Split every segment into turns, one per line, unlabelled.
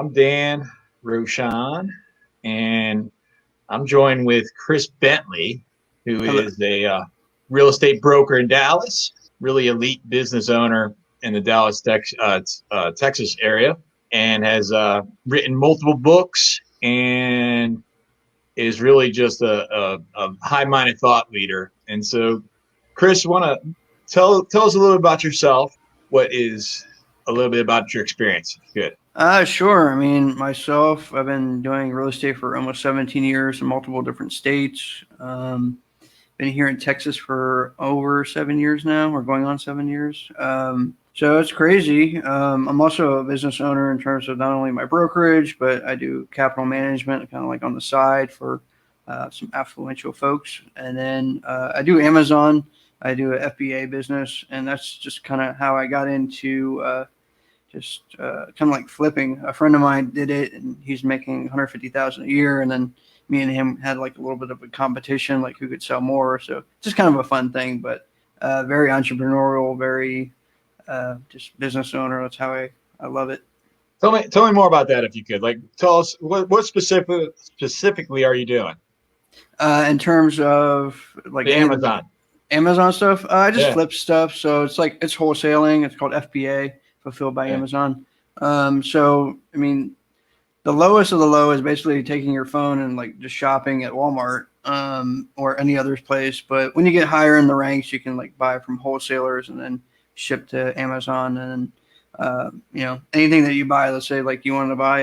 I'm Dan Rochon, and I'm joined with Chris Bentley, who
Hello.
is a real estate broker in Dallas, really elite business owner in the Texas area, and has written multiple books and is really just a high-minded thought leader. And so, Chris, want to tell us a little bit about yourself? What is a little bit about your experience, if you could?
Sure. I mean, myself, I've been doing real estate for almost 17 years in multiple different states. Been here in Texas for over 7 years now. We're going on 7 years. So it's crazy. I'm also a business owner in terms of not only my brokerage, but I do capital management, kind of like on the side for some affluential folks. And then I do Amazon. I do a FBA business, and that's just kind of how I got into kind of like flipping. A friend of mine did it, and he's making 150,000 a year, and then me and him had like a little bit of a competition, like who could sell more. So just kind of a fun thing, but very entrepreneurial, very just business owner. That's how I love it.
Tell me more about that if you could. Like, tell us what specifically are you doing?
In terms of like
The Amazon.
Amazon stuff, I just
Yeah.
flip stuff. So it's wholesaling. It's called FBA, fulfilled by
Yeah.
Amazon. So I mean, the lowest of the low is basically taking your phone and like just shopping at Walmart or any other place. But when you get higher in the ranks, you can like buy from wholesalers and then ship to Amazon. And anything that you buy, let's say like you want to buy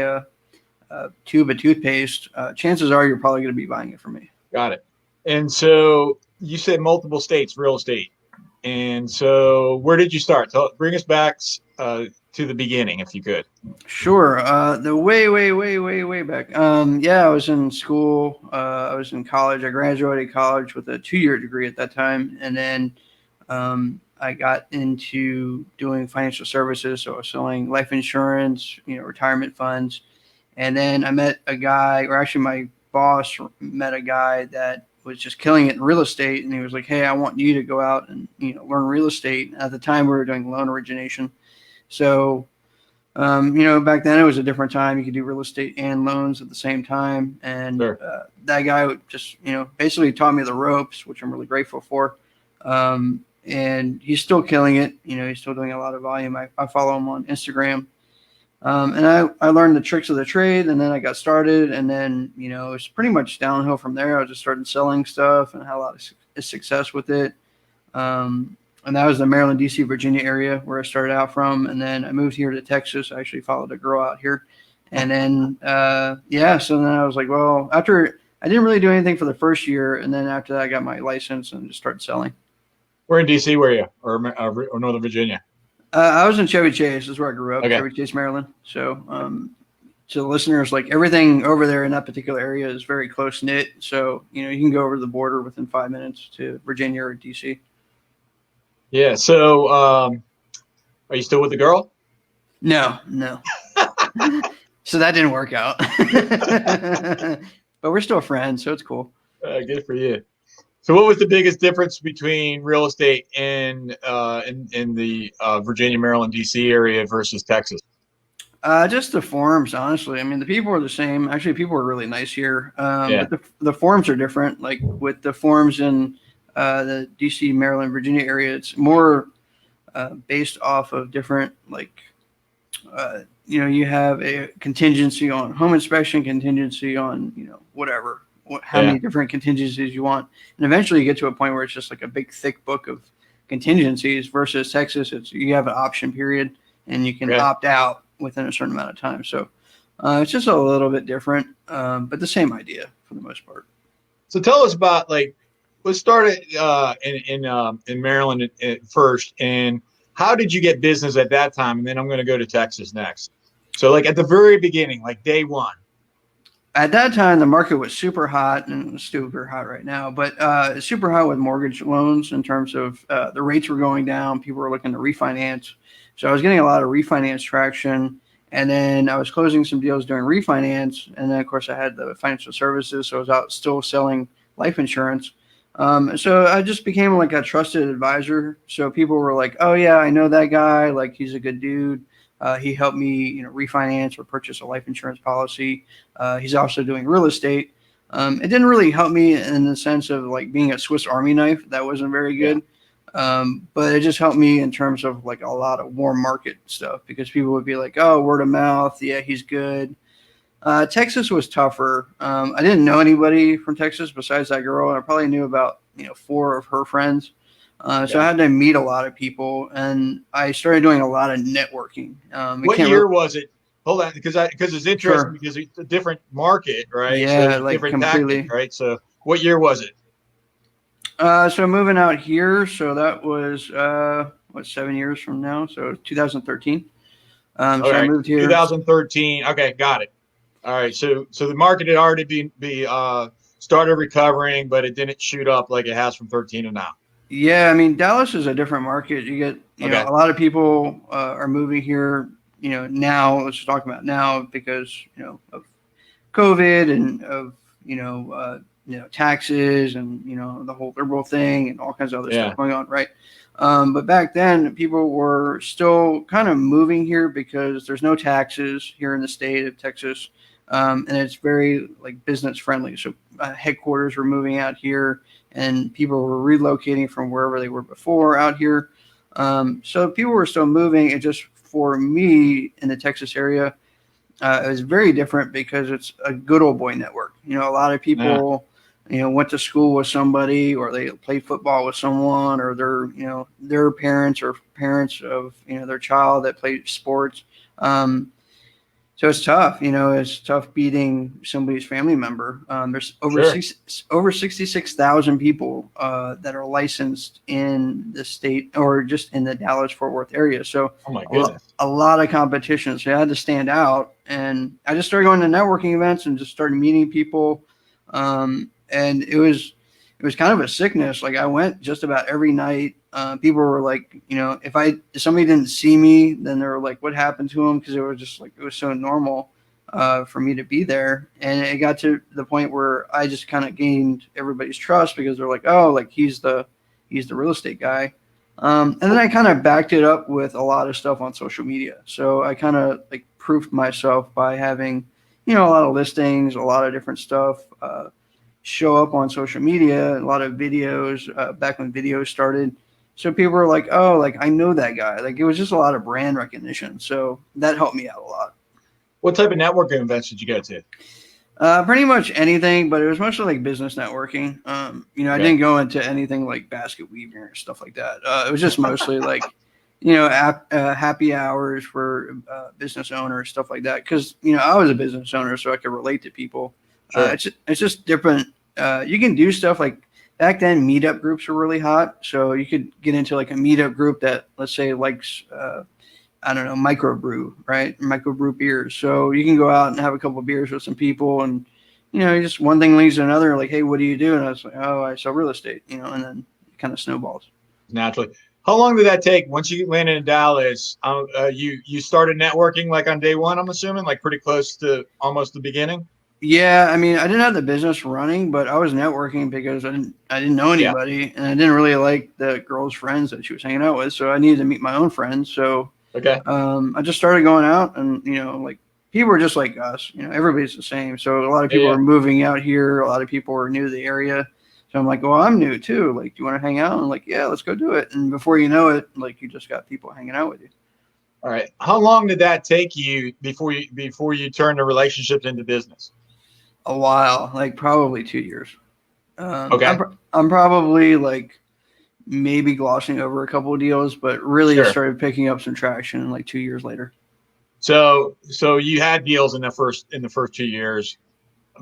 a tube of toothpaste, chances are you're probably going to be buying it from me.
Got it. And so you said multiple states, real estate. And so where did you start? Bring us back to the beginning, if you could.
Sure. The way back. Yeah, I was in school. I was in college. I graduated college with a 2-year degree at that time, and then I got into doing financial services. So I was selling life insurance, retirement funds, and then I met a guy, or actually my boss met a guy that was just killing it in real estate, and he was like, "Hey, I want you to go out and learn real estate." At the time, we were doing loan origination, so. Back then it was a different time. You could do real estate and loans at the same time. And
Sure.
that guy would just, basically taught me the ropes, which I'm really grateful for. And he's still killing it. He's still doing a lot of volume. I follow him on Instagram. And I learned the tricks of the trade, and then I got started. And then, it's pretty much downhill from there. I just started selling stuff and had a lot of success with it. And that was the Maryland, D.C., Virginia area where I started out from. And then I moved here to Texas. I actually followed a girl out here. And then, so then I was like, well, after I didn't really do anything for the first year. And then after that, I got my license and just started selling.
Where in D.C. were you, or Northern Virginia?
I was in Chevy Chase. This is where I grew up,
Okay.
Chevy Chase, Maryland. So to the listeners, like everything over there in that particular area is very close knit. So, you can go over the border within 5 minutes to Virginia or D.C.
Yeah. So are you still with the girl?
No. So that didn't work out. But we're still friends, so it's cool.
Good for you. So what was the biggest difference between real estate in the Virginia, Maryland, D.C. area versus Texas?
Just the forms, honestly. I mean, the people are the same. Actually, people are really nice here.
Yeah.
But the forms are different. Like with the forms in the D.C., Maryland, Virginia area, it's more based off of different, like, you have a contingency on home inspection, contingency on, whatever, how many different contingencies you want. And eventually you get to a point where it's just like a big, thick book of contingencies versus Texas. You have an option period and you can opt out within a certain amount of time. So it's just a little bit different, but the same idea for the most part.
So tell us about, like, let's start in Maryland first. And how did you get business at that time? And then I'm going to go to Texas next. So like at the very beginning, like day one.
At that time, the market was super hot, and it's super hot right now, but it's super hot with mortgage loans in terms of the rates were going down. People were looking to refinance. So I was getting a lot of refinance traction. And then I was closing some deals during refinance. And then, of course, I had the financial services. So I was out still selling life insurance. So I just became like a trusted advisor. So people were like, oh, yeah, I know that guy. Like, he's a good dude. He helped me, refinance or purchase a life insurance policy. He's also doing real estate. It didn't really help me in the sense of like being a Swiss Army knife. That wasn't very
Yeah.
good. But it just helped me in terms of like a lot of warm market stuff because people would be like, oh, word of mouth. Yeah, he's good. Texas was tougher. I didn't know anybody from Texas besides that girl. I probably knew about, four of her friends. So I
Yeah.
had to meet a lot of people, and I started doing a lot of networking. We
What
can't
year
really,
was it? Hold on, because it's interesting
sure,
because it's a different market, right? So
yeah,
there's a
like
different tactic,
completely.
right? So what year was it?
So moving out here, so that was 7 years from now, so 2013.
All
So I
right,
moved here.
2013. Okay, got it. All right, so the market had already started recovering, but it didn't shoot up like it has from 13 to now.
Yeah, I mean Dallas is a different market. You get,
Okay,
a lot of people are moving here. Now let's just talk about now because of COVID and of taxes and the whole liberal thing and all kinds of other stuff
yeah,
going on, right? But back then, people were still kind of moving here because there's no taxes here in the state of Texas, and it's very like business friendly. So headquarters were moving out here, and people were relocating from wherever they were before out here. So people were still moving. It just for me in the Texas area, it was very different because it's a good old boy network. A lot of
yeah.
people, went to school with somebody, or they played football with someone, or their parents or parents of their child that played sports. So it's tough. It's tough beating somebody's family member. There's
Sure.
over 66,000 people that are licensed in the state or just in the Dallas Fort Worth area. So
Oh my
a,
goodness.
a lot of competition. So I had to stand out, and I just started going to networking events and just started meeting people. And it was kind of a sickness. Like I went just about every night. People were like, if somebody didn't see me, then they were like, what happened to him? Because it was just like it was so normal for me to be there, and it got to the point where I just kind of gained everybody's trust because they're like, oh, like he's the real estate guy. And then I kind of backed it up with a lot of stuff on social media. So I kind of like proofed myself by having, a lot of listings, a lot of different stuff. Show up on social media, a lot of videos back when videos started. So people were like, "Oh, like I know that guy." Like it was just a lot of brand recognition. So that helped me out a lot.
What type of networking events did you go to?
Pretty much anything, but it was mostly like business networking. I
Okay.
didn't go into anything like basket weaving or stuff like that. It was just mostly like, happy hours for business owners, stuff like that. Because I was a business owner, so I could relate to people.
Sure.
It's just different. You can do stuff like back then. Meetup groups were really hot, so you could get into like a meetup group that let's say likes. I don't know, microbrew, right? Microbrew beers. So you can go out and have a couple of beers with some people, and just one thing leads to another. Like, hey, what do you do? And I was like, oh, I sell real estate, and then it kind of snowballs.
Naturally. How long did that take once you landed in Dallas? You started networking like on day one, I'm assuming, like pretty close to almost the beginning.
Yeah, I mean, I didn't have the business running, but I was networking because I didn't know
Yeah.
anybody, and I didn't really like the girl's friends that she was hanging out with, so I needed to meet my own friends. So
Okay.
I just started going out, and like people were just like us. Everybody's the same. So a lot of
Yeah.
people
Yeah.
are moving out here. A lot of people are new to the area. So I'm like, well, I'm new too. Like, do you want to hang out? And I'm like, yeah, let's go do it. And before you know it, like you just got people hanging out with you.
All right. How long did that take you before you turned the relationships into business?
A while, like probably 2 years.
Okay.
I'm probably like maybe glossing over a couple of deals, but really
Sure.
started picking up some traction like 2 years later.
So you had deals in the first 2 years,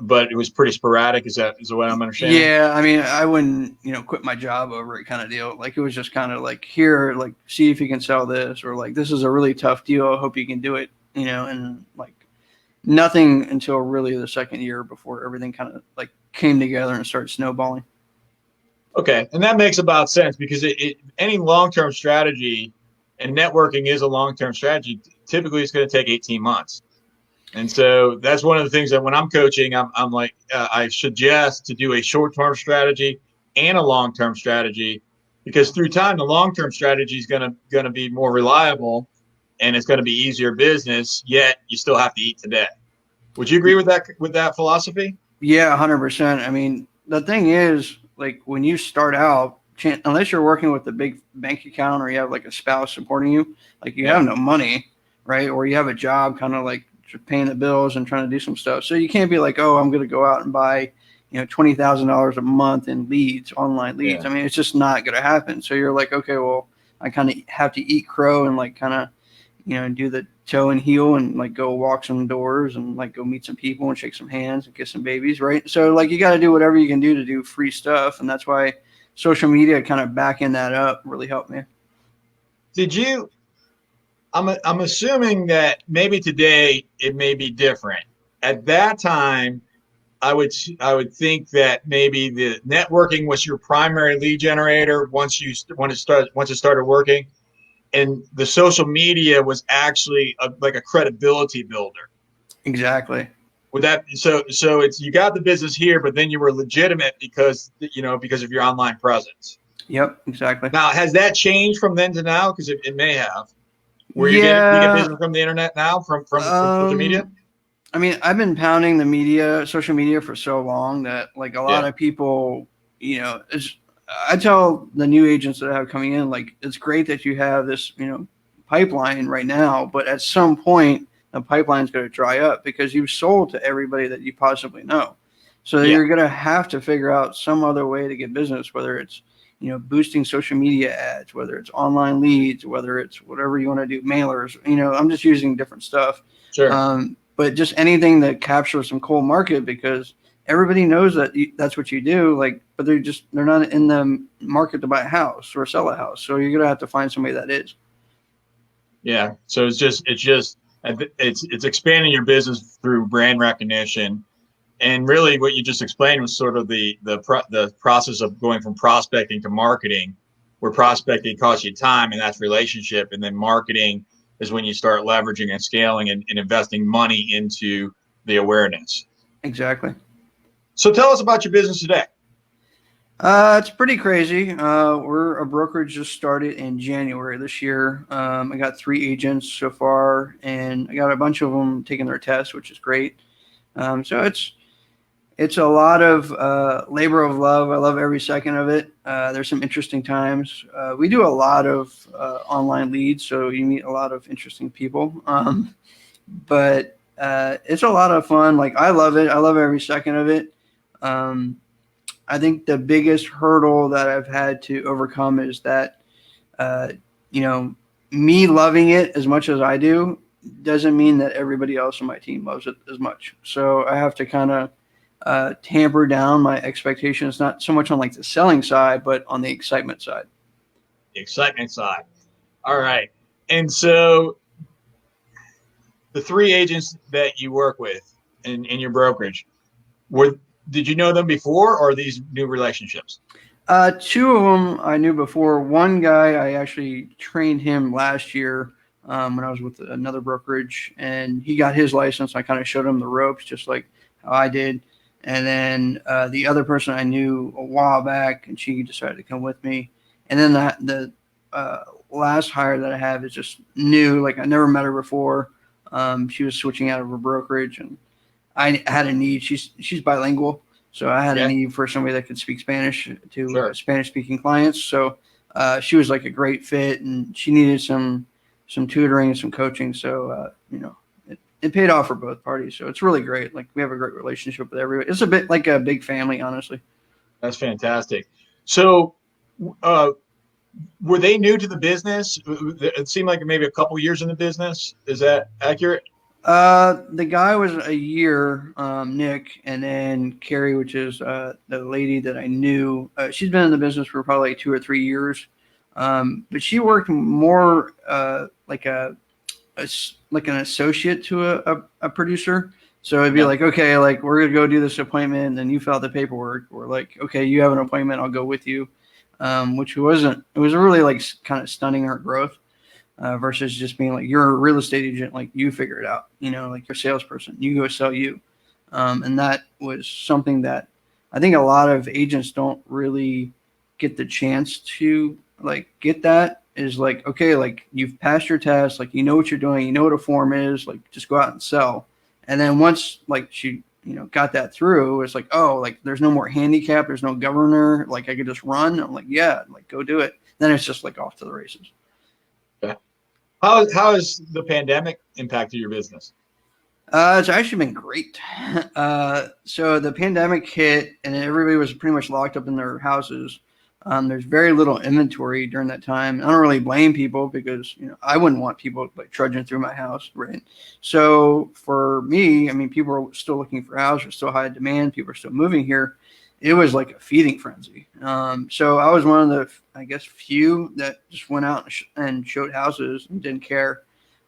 but it was pretty sporadic. Is that what I'm understanding?
Yeah, I mean, I wouldn't, quit my job over it kind of deal. Like it was just kind of like here, like see if you can sell this, or like this is a really tough deal. I hope you can do it, and like nothing until really the second year before everything kind of like came together and started snowballing.
Okay, and that makes about sense because any long-term strategy, and networking is a long-term strategy. Typically, it's going to take 18 months, and so that's one of the things that when I'm coaching, I'm like I suggest to do a short-term strategy and a long-term strategy because through time, the long-term strategy is going to be more reliable, and it's going to be easier business, yet you still have to eat today. Would you agree with that philosophy?
Yeah, 100%. I mean, the thing is, like when you start out, unless you're working with a big bank account or you have like a spouse supporting you, like you have no money, right? Or you have a job kind of like paying the bills and trying to do some stuff. So you can't be like, oh, I'm going to go out and buy, $20,000 a month in leads, online leads.
Yeah.
I mean, it's just not going to happen. So you're like, okay, well, I kind of have to eat crow and like kind of do the toe and heel and like go walk some doors and like go meet some people and shake some hands and kiss some babies, right? So like you got to do whatever you can do to do free stuff, and that's why social media kind of backing that up really helped me.
Did you? I'm assuming that maybe today it may be different. At that time, I would think that maybe the networking was your primary lead generator once it started working, and the social media was actually like a credibility builder.
Exactly.
Would that so it's you got the business here, but then you were legitimate because of your online presence.
Yep, exactly.
Now, has that changed from then to now? Because it may have. Where you get
Yeah.
business from the internet now, from social media?
I mean, I've been pounding the media, social media for so long that like a lot
Yeah,
of people, I tell the new agents that I have coming in, like, it's great that you have this, pipeline right now, but at some point the pipeline's going to dry up because you've sold to everybody that you possibly know. So
yeah,
you're going to have to figure out some other way to get business, whether it's, boosting social media ads, whether it's online leads, whether it's whatever you want to do, mailers, I'm just using different stuff.
sure.
But just anything that captures some cold market because everybody knows that that's what you do. Like, but they're not in the market to buy a house or sell a house. So you're gonna have to find somebody that is.
Yeah. So it's expanding your business through brand recognition, and really what you just explained was sort of the process of going from prospecting to marketing, where prospecting costs you time, and that's relationship, and then marketing is when you start leveraging and scaling and investing money into the awareness.
Exactly.
So tell us about your business today.
It's pretty crazy. We're a brokerage just started in January this year. I got 3 agents so far, and I got a bunch of them taking their tests, which is great. So it's a lot of labor of love. I love every second of it. There's some interesting times. We do a lot of online leads, so you meet a lot of interesting people. But it's a lot of fun. Like I love it. I love every second of it. Um, I think the biggest hurdle that I've had to overcome is that, uh, you know, me loving it as much as I do doesn't mean that everybody else on my team loves it as much. So I have to kind of tamper down my expectations, not so much on like the selling side, but on the excitement side.
The excitement side. All right. And so the 3 agents that you work with in your brokerage, were did you know them before, or are these new relationships?
2 of them I knew before. One guy I actually trained him last year when I was with another brokerage, and he got his license. I kind of showed him the ropes, just like how I did. And then the other person I knew a while back, and she decided to come with me. And then the last hire that I have is just new. Like I never met her before. She was switching out of her brokerage, and I had a need. She's bilingual, so I had a
Okay,
need for somebody that could speak Spanish to
sure.
Spanish-speaking clients. So she was like a great fit, and she needed some tutoring and some coaching. So it paid off for both parties. So it's really great. Like we have a great relationship with everybody. It's a bit like a big family, honestly.
That's fantastic. So, uh, were they new to the business? It seemed like maybe a couple years in the business. Is that accurate?
The guy was a year, Nick, and then Carrie, which is the lady that I knew. She's been in the business for probably 2 or 3 years, but she worked more like like an associate to a producer. So it'd be
Yeah.
like, okay, like we're gonna go do this appointment, and then you fill out the paperwork. Or like, okay, you have an appointment, I'll go with you. Which wasn't. It was really like kind of stunning her growth versus just being like you're a real estate agent, like you figure it out, like you're a salesperson, you go sell you. And that was something that I think a lot of agents don't really get the chance to like get that. is like, okay, like you've passed your test, like you know what you're doing, you know what a form is, like just go out and sell. And then once like she, got that through, it's like, oh, like there's no more handicap, there's no governor, like I could just run. I'm like, yeah, like go do it. Then it's just like off to the races.
Okay. How has the pandemic impacted your business?
It's actually been great. So the pandemic hit, and everybody was pretty much locked up in their houses. There's very little inventory during that time. I don't really blame people because I wouldn't want people like trudging through my house, right? So for me, I mean, people are still looking for houses, there's still high demand, people are still moving here. It was like a feeding frenzy. So I was one of the, I guess, few that just went out and showed houses and didn't care.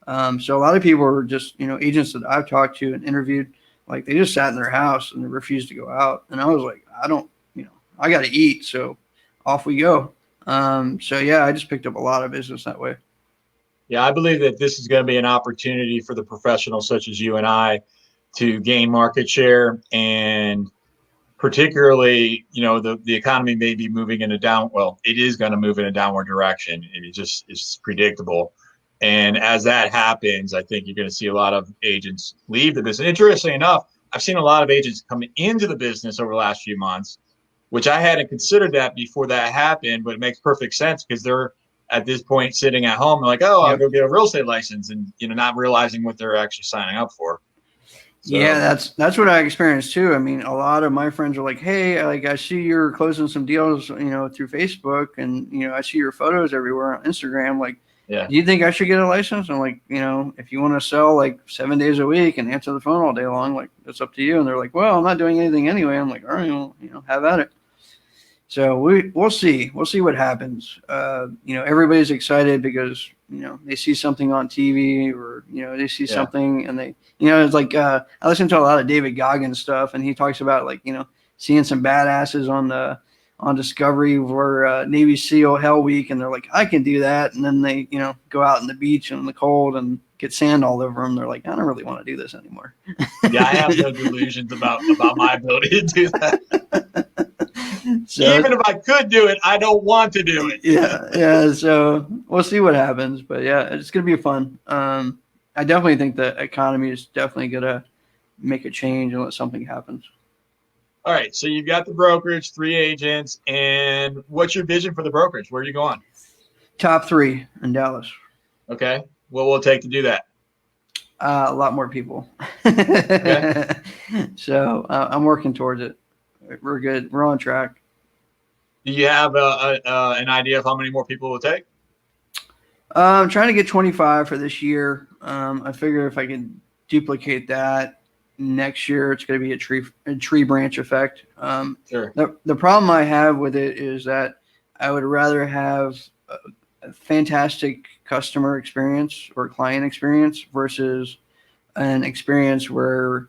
So a lot of people were just, agents that I've talked to and interviewed, like they just sat in their house and they refused to go out. And I was like, I don't, I got to eat. So off we go. So yeah, I just picked up a lot of business that way.
Yeah, I believe that this is going to be an opportunity for the professionals such as you and I to gain market share, and particularly, the economy may be moving in a it is going to move in a downward direction, and it just is predictable. And as that happens, I think you're going to see a lot of agents leave the business. Interestingly enough, I've seen a lot of agents come into the business over the last few months, which I hadn't considered that before that happened, but it makes perfect sense because they're at this point sitting at home like, oh, I'll
Yep.
go get a real estate license, and not realizing what they're actually signing up for. So,
Yeah, that's what I experienced too. I mean, a lot of my friends are like, "Hey, like I see you're closing some deals, through Facebook, and I see your photos everywhere on Instagram. Like,
yeah.
do you think I should get a license?" I'm like, if you want to sell like 7 days a week and answer the phone all day long, like that's up to you. And they're like, "Well, I'm not doing anything anyway." I'm like, "All right, well, have at it." So we'll see. We'll see what happens. Everybody's excited because they see something on TV, or they see
Yeah.
something, and they it's like I listen to a lot of David Goggins stuff, and he talks about like seeing some badasses on Discovery for Navy SEAL Hell Week, and they're like, I can do that, and then they go out in the beach in the cold and get sand all over them. They're like, I don't really want to do this anymore.
Yeah, I have no delusions about my ability to do that.
So,
even if I could do it, I don't want to do it.
yeah. So we'll see what happens, but yeah, it's gonna be fun. I definitely think the economy is definitely gonna make a change unless something happens.
All right, so you've got the brokerage, 3 agents, and what's your vision for the brokerage? Where are you going?
Top 3 in Dallas.
Okay, what will it take to do that?
A lot more people.
Okay.
So I'm working towards it. We're good. We're on track.
Do you have an idea of how many more people it will take?
I'm trying to get 25 for this year. I figure if I can duplicate that next year, it's going to be a tree branch effect.
Sure.
The problem I have with it is that I would rather have a fantastic customer experience or client experience versus an experience where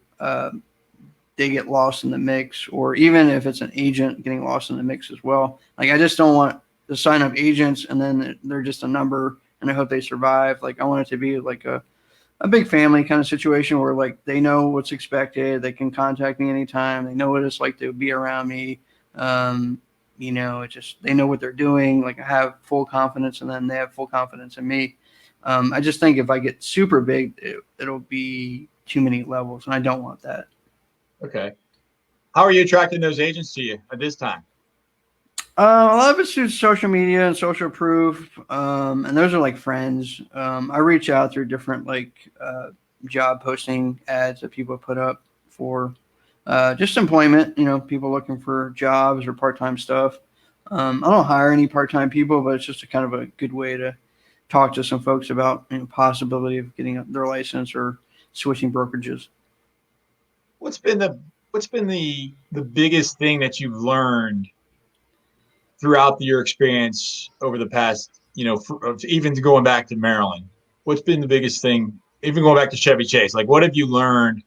they get lost in the mix, or even if it's an agent getting lost in the mix as well. Like I just don't want to sign up agents and then they're just a number and I hope they survive. Like I want it to be like a big family kind of situation where like they know what's expected. They can contact me anytime. They know what it's like to be around me. It just, they know what they're doing. Like I have full confidence and then they have full confidence in me. I just think if I get super big, it'll be too many levels and I don't want that.
Okay. How are you attracting those agents to you at this time?
A lot of it's through social media and social proof, and those are like friends. I reach out through different like job posting ads that people put up for just employment. People looking for jobs or part-time stuff. I don't hire any part-time people, but it's just a kind of a good way to talk to some folks about possibility of getting their license or switching brokerages.
What's been the biggest thing that you've learned throughout your experience over the past, even going back to Maryland? What's been the biggest thing, even going back to Chevy Chase? Like, what have you learned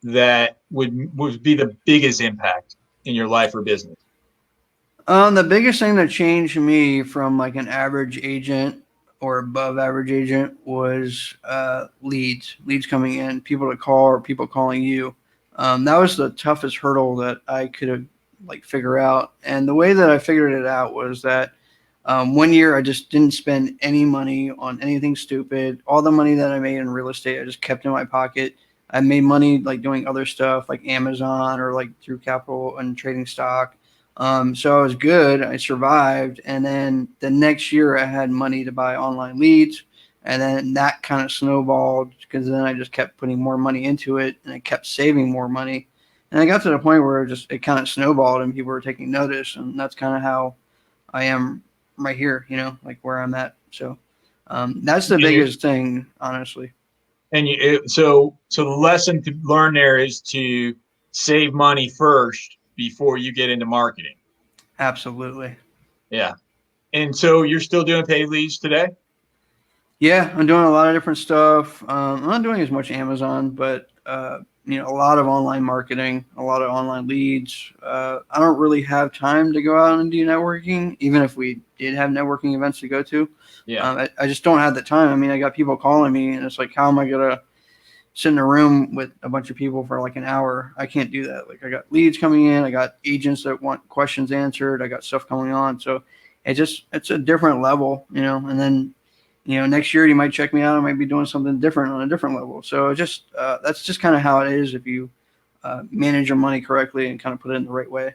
that would be the biggest impact in your life or business?
The biggest thing that changed me from like an average agent or above average agent was leads coming in, people to call or people calling you. That was the toughest hurdle that I could have like figure out. And the way that I figured it out was that One year, I just didn't spend any money on anything stupid. All the money that I made in real estate, I just kept in my pocket. I made money like doing other stuff like Amazon or like through capital and trading stock. So I was good. I survived. And then the next year, I had money to buy online leads. And then that kind of snowballed because then I just kept putting more money into it and I kept saving more money. And I got to the point where it kind of snowballed and people were taking notice. And that's kind of how I am right here, like where I'm at. So that's the biggest thing, honestly.
And so the lesson to learn there is to save money first before you get into marketing.
Absolutely.
Yeah. And so you're still doing paid leads today?
Yeah, I'm doing a lot of different stuff. I'm not doing as much Amazon, but a lot of online marketing, a lot of online leads. I don't really have time to go out and do networking, even if we did have networking events to go to.
Yeah.
I just don't have the time. I mean, I got people calling me, and it's like, how am I gonna sit in a room with a bunch of people for like an hour? I can't do that. Like, I got leads coming in, I got agents that want questions answered, I got stuff going on. So it's a different level, and then next year you might check me out. I might be doing something different on a different level. So that's just kind of how it is if you manage your money correctly and kind of put it in the right way.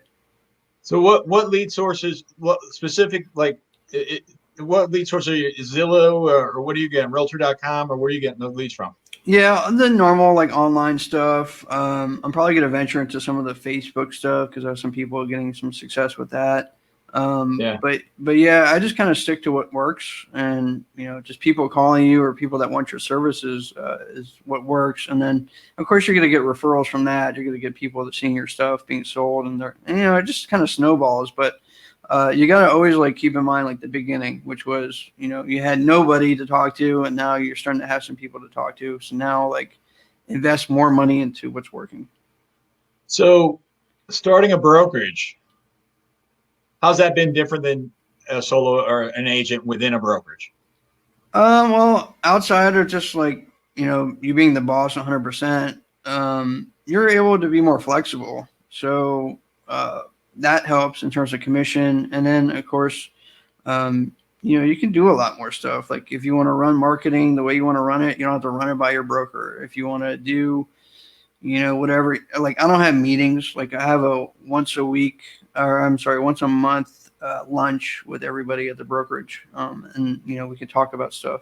So what lead sources, what specific, what lead source are you, Zillow or what are you getting, Realtor.com, or where are you getting those leads from?
Yeah, the normal like online stuff. I'm probably going to venture into some of the Facebook stuff because I have some people getting some success with that.
Yeah.
But yeah, I just kind of stick to what works, and just people calling you or people that want your services is what works. And then of course you're going to get referrals from that. You're going to get people that seeing your stuff being sold, and it just kind of snowballs. But you got to always like keep in mind like the beginning, which was you had nobody to talk to, and now you're starting to have some people to talk to. So now like invest more money into what's working.
So starting a brokerage, how's that been different than a solo or an agent within a brokerage?
Well, outside of just like you being the boss 100%, you're able to be more flexible. So that helps in terms of commission, and then of course, you can do a lot more stuff. Like if you want to run marketing the way you want to run it, you don't have to run it by your broker. If you want to do whatever, like I don't have meetings. Like I have a once a week, or I'm sorry, once a month lunch with everybody at the brokerage, and we can talk about stuff.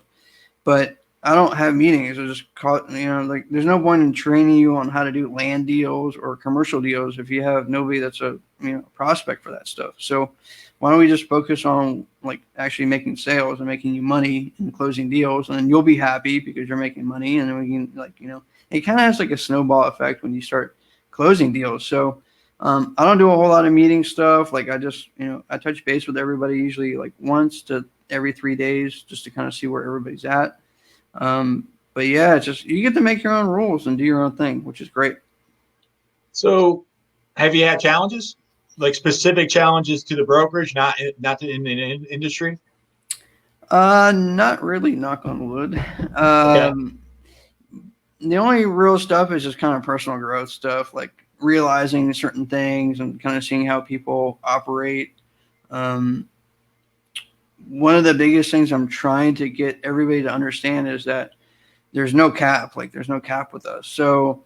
But I don't have meetings. I just call like there's no point in training you on how to do land deals or commercial deals if you have nobody that's a prospect for that stuff. So why don't we just focus on like actually making sales and making you money and closing deals, and then you'll be happy because you're making money, and then we can it kind of has like a snowball effect when you start closing deals. So I don't do a whole lot of meeting stuff. Like I just I touch base with everybody usually like once to every 3 days just to kind of see where everybody's at. But yeah, it's just you get to make your own rules and do your own thing, which is great.
So have you had challenges, like specific challenges to the brokerage, not in the industry?
Not really, knock on wood.
Okay.
The only real stuff is just kind of personal growth stuff, like realizing certain things and kind of seeing how people operate. Um, One of the biggest things I'm trying to get everybody to understand is that there's no cap. Like there's no cap with us. So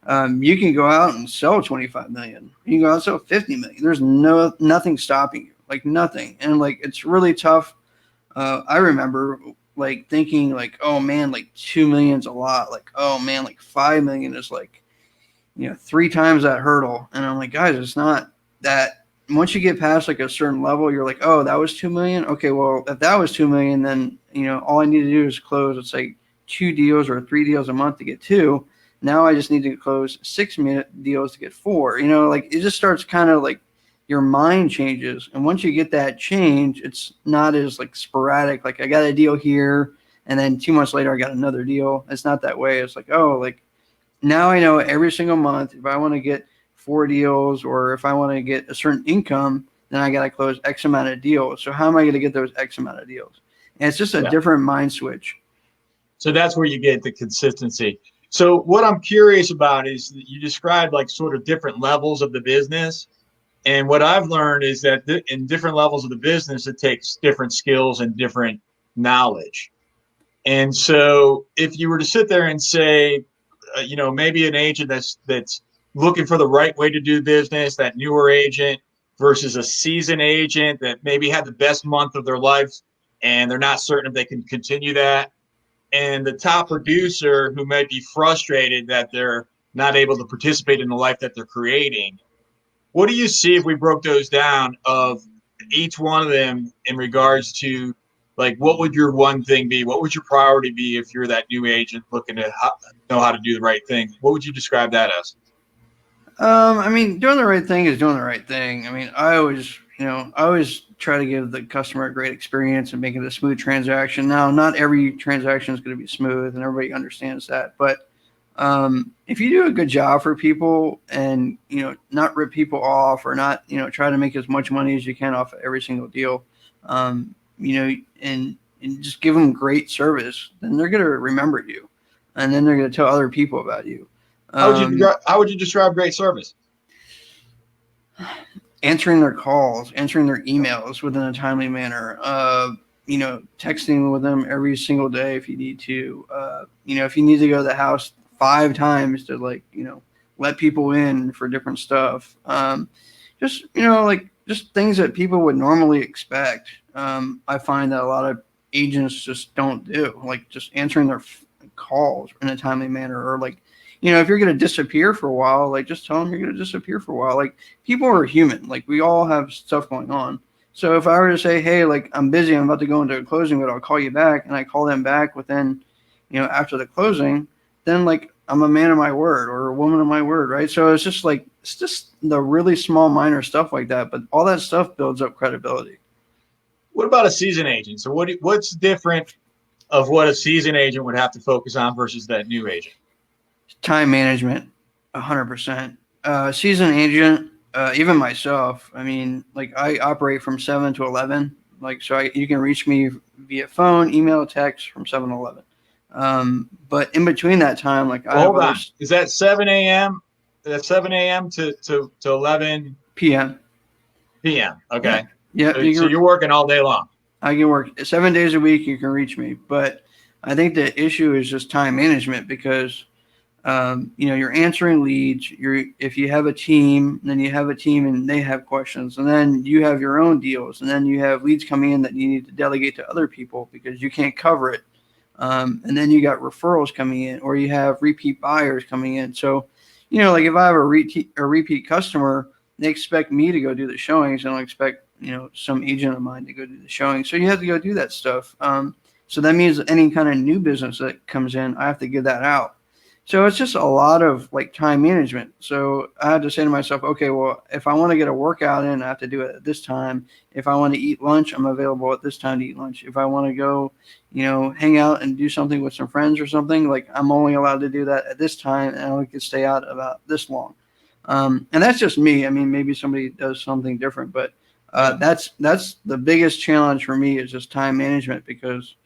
you can go out and sell 25 million. You can go out and sell 50 million. There's nothing stopping you, like nothing. And like it's really tough. I remember like thinking like, oh man, like 2 million's a lot. Like, oh man, like 5 million is like, 3 times that hurdle. And I'm like, guys, it's not that. Once you get past like a certain level, you're like, oh, that was 2 million. Okay, well, if that was 2 million, then all I need to do is close. It's like 2 deals or 3 deals a month to get two. Now I just need to close 6 deals to get four. Like it just starts kind of like your mind changes, and once you get that change, it's not as like sporadic. Like I got a deal here, and then 2 months later I got another deal. It's not that way. It's like, oh, like now I know every single month if I want to get 4 deals or if I want to get a certain income, then I got to close X amount of deals. So how am I going to get those X amount of deals? And it's just a
Yeah.
different mind switch.
So that's where you get the consistency. So what I'm curious about is that you described like sort of different levels of the business. And what I've learned is that in different levels of the business, it takes different skills and different knowledge. And so if you were to sit there and say, maybe an agent that's looking for the right way to do business, that newer agent versus a seasoned agent that maybe had the best month of their life and they're not certain if they can continue that, and the top producer who might be frustrated that they're not able to participate in the life that they're creating. What do you see if we broke those down of each one of them in regards to, like, what would your one thing be? What would your priority be if you're that new agent looking to know how to do the right thing? What would you describe that as?
I mean, doing the right thing is doing the right thing. I mean, I always try to give the customer a great experience and make it a smooth transaction. Now, not every transaction is going to be smooth, and everybody understands that. But if you do a good job for people and not rip people off or not try to make as much money as you can off of every single deal, and just give them great service, then they're going to remember you, and then they're going to tell other people about you.
How would you describe great service?
Answering their calls, answering their emails within a timely manner, texting with them every single day if you need to, if you need to go to the house 5 times to let people in for different stuff. Just things that people would normally expect. I find that a lot of agents just don't do, like just answering their calls in a timely manner, or if you're going to disappear for a while, like just tell them you're going to disappear for a while. Like people are human. Like we all have stuff going on. So if I were to say, hey, like I'm busy, I'm about to go into a closing, but I'll call you back, and I call them back within, after the closing, then like I'm a man of my word or a woman of my word, right? So it's just the really small minor stuff like that, but all that stuff builds up credibility.
What about a seasoned agent? So what's different of what a seasoned agent would have to focus on versus that new agent?
Time management, 100%. Seasoned agent, even myself. I mean, like I operate from 7 to 11. Like you can reach me via phone, email, text from 7 to 11. But in between that time, like I have
Hold on. Is that 7 a.m.? That's 7 a.m. to 11
p.m.
p.m. Okay.
Yeah.
So you're working all day long.
I can work 7 days a week. You can reach me, but I think the issue is just time management because you're answering leads. If you have a team, then you have a team and they have questions, and then you have your own deals, and then you have leads coming in that you need to delegate to other people because you can't cover it. And then you got referrals coming in, or you have repeat buyers coming in. So, like if I have a repeat customer, they expect me to go do the showings. I don't expect some agent of mine to go do the showing. So you have to go do that stuff. So that means any kind of new business that comes in, I have to give that out. So it's just a lot of like time management. So I had to say to myself, okay, well, if I want to get a workout in, I have to do it at this time. If I want to eat lunch, I'm available at this time to eat lunch. If I want to go, hang out and do something with some friends or something, like I'm only allowed to do that at this time, and I only can stay out about this long. And that's just me. I mean, maybe somebody does something different, but that's the biggest challenge for me is just time management because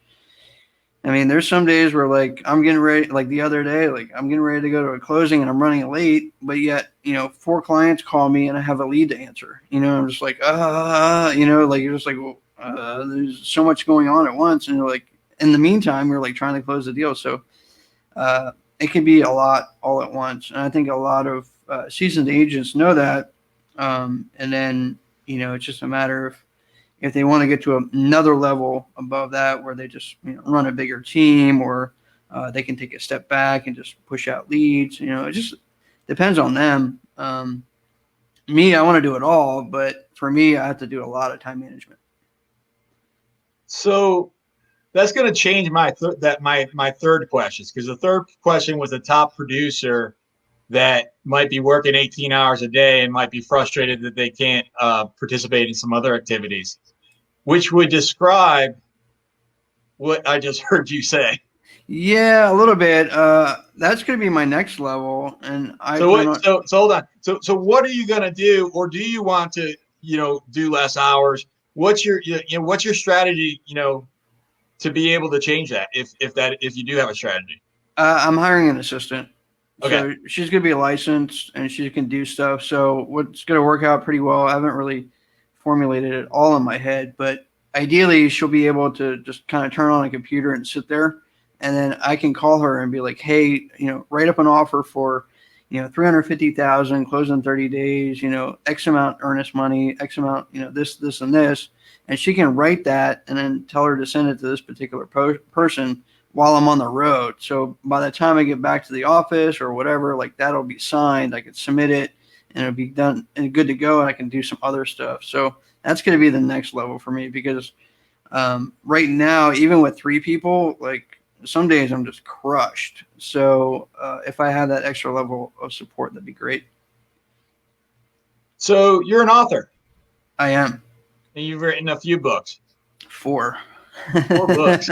I mean, there's some days where like I'm getting ready, like the other day, like I'm getting ready to go to a closing and I'm running late, but yet, 4 clients call me and I have a lead to answer. I'm just like, like you're just like, well, there's so much going on at once. And like in the meantime, you're like trying to close the deal. So it can be a lot all at once. And I think a lot of seasoned agents know that. And then, it's just a matter of if they want to get to another level above that where they just run a bigger team or they can take a step back and just push out leads. It just depends on them. Me, I want to do it all, but for me, I have to do a lot of time management.
So that's going to change my third question, because the third question was the top producer that might be working 18 hours a day and might be frustrated that they can't participate in some other activities, which would describe what I just heard you say.
Yeah, a little bit. That's going to be my next level, and
So hold on. So what are you going to do, or do you want to do less hours? What's your strategy to be able to change that if you do have a strategy?
I'm hiring an assistant.
Okay.
So she's going to be licensed and she can do stuff. So what's going to work out pretty well. I haven't really formulated it all in my head, but ideally she'll be able to just kind of turn on a computer and sit there. And then I can call her and be like, hey, write up an offer for, 350,000, close in 30 days, X amount earnest money, X amount, this, and this. And she can write that and then tell her to send it to this particular person while I'm on the road. So by the time I get back to the office or whatever, like that'll be signed. I could submit it and it'll be done and good to go. And I can do some other stuff. So that's going to be the next level for me because right now, even with 3 people, like some days I'm just crushed. So if I had that extra level of support, that'd be great.
So you're an author.
I am.
And you've written a few books.
4.
4 books.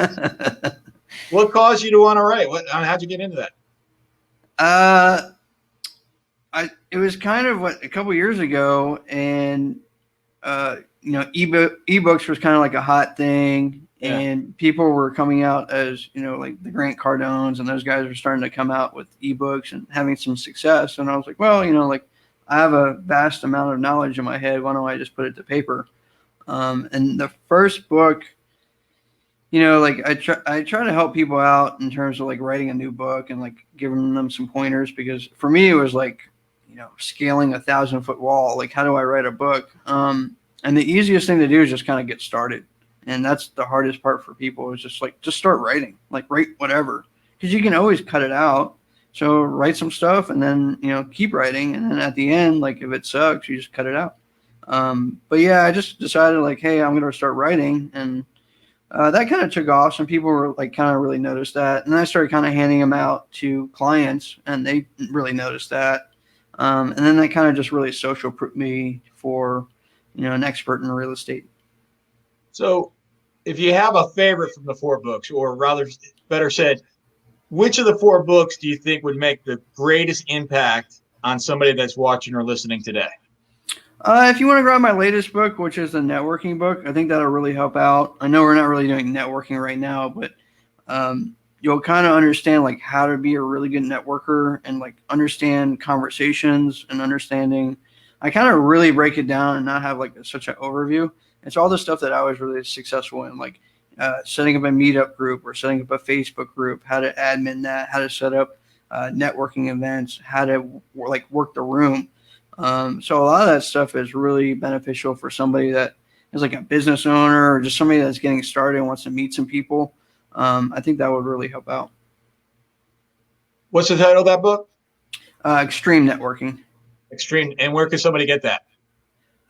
What caused you to want to write? How'd you get into that?
It was kind of a couple years ago, and ebooks was kind of like a hot thing. Yeah. And people were coming out as, like the Grant Cardones and those guys were starting to come out with ebooks and having some success. And I was like, well, like I have a vast amount of knowledge in my head. Why don't I just put it to paper? And the first book, like I try to help people out in terms of like writing a new book and like giving them some pointers, because for me, it was like, scaling a 1,000-foot wall. Like, how do I write a book? And the easiest thing to do is just kind of get started. And that's the hardest part for people is just start writing, like write whatever, because you can always cut it out. So write some stuff and then, keep writing. And then at the end, like if it sucks, you just cut it out. But yeah, I just decided like, hey, I'm going to start writing. And that kind of took off. Some people were like kind of really noticed that. And I started kind of handing them out to clients and they really noticed that. And then that kind of just really social proofed me for, an expert in real estate.
So if you have a favorite from the 4 books, or rather better said, which of the 4 books do you think would make the greatest impact on somebody that's watching or listening today?
If you want to grab my latest book, which is the networking book, I think that'll really help out. I know we're not really doing networking right now, but you'll kind of understand like how to be a really good networker and like understand conversations and understanding. I kind of really break it down and not have like such an overview. It's all the stuff that I was really successful in, like setting up a meetup group or setting up a Facebook group, how to admin that, how to set up networking events, how to work the room. So a lot of that stuff is really beneficial for somebody that is like a business owner or just somebody that's getting started and wants to meet some people. I think that would really help out.
What's the title of that book?
Extreme Networking.
Extreme. And where can somebody get that?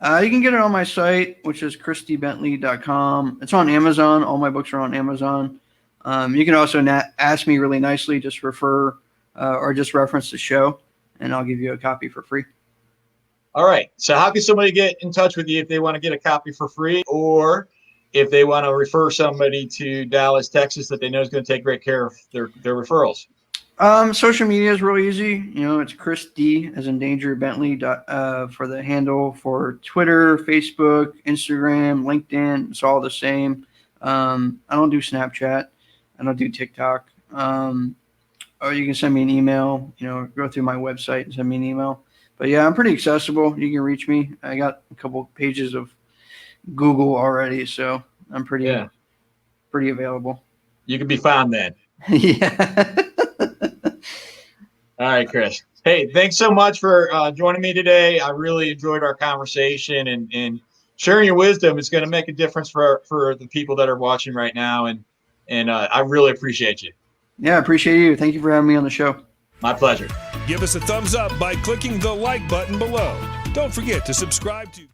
You can get it on my site, which is christybentley.com. It's on Amazon. All my books are on Amazon. You can also ask me really nicely, just refer or just reference the show, and I'll give you a copy for free.
All right. So how can somebody get in touch with you if they want to get a copy for free, or if they want to refer somebody to Dallas, Texas that they know is going to take great care of their referrals?
Social media is real easy. It's Chris D as in Danger Bentley for the handle for Twitter, Facebook, Instagram, LinkedIn. It's all the same. I don't do Snapchat. I don't do TikTok. Or you can send me an email, go through my website and send me an email. But yeah, I'm pretty accessible. You can reach me. I got a couple pages of Google already, so I'm pretty available.
You can be found then.
Yeah.
All right, Chris. Hey, thanks so much for joining me today. I really enjoyed our conversation, and sharing your wisdom is going to make a difference for the people that are watching right now. And I really appreciate you.
Yeah, I appreciate you. Thank you for having me on the show.
My pleasure.
Give us a thumbs up by clicking the like button below. Don't forget to subscribe to